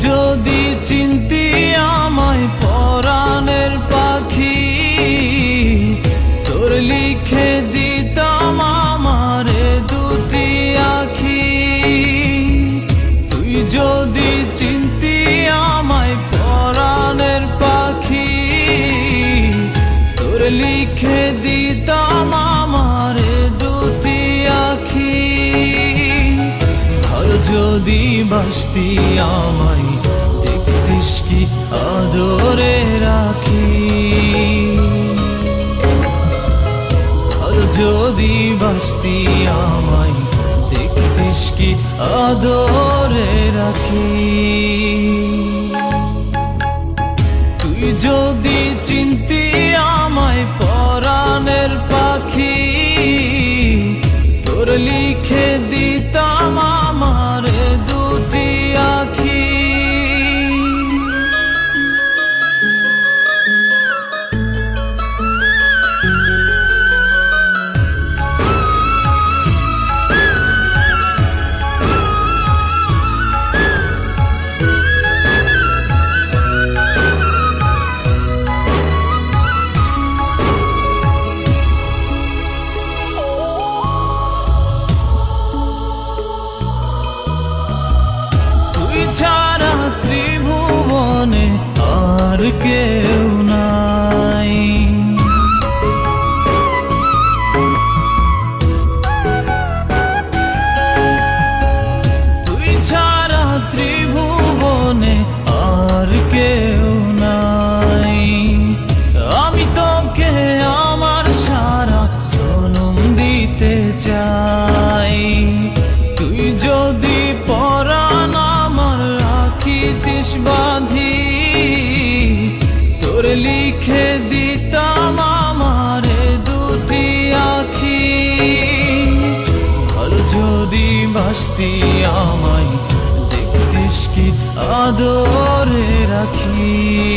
যদি চিনতি আমায় পরাণের পাখি, তোর লিখে দিতাম আমারে দুটি আখি। তুই যদি চিনতি আমায় পরাণের পাখি, তোর লিখে দিতাম আমারে দুটি আখি। আর যদি বাসতি আমায় দেখতিস কি আদরে রাখি। আর যদি বাসতি আমায় দেখতিস কি আদরে রাখি। তুই যদি চিনতি আমায় পরাণের পাখি, তোর লিখে দিতাম আমার দুটি আখি। ছাড়া ত্রিভুবনে আর কেউ নাই। তুই ছাড়া ত্রিভুবনে আর কেউ নাই। আমি তোকে আমার সারা জনম দিতে চাই। তুই যদি পরাণ বাঁধি, তোর লিখে দিতাম আমারে দুটি আখি। আর যদি বাসতি আমায় দেখতিস কি আদরে রাখি।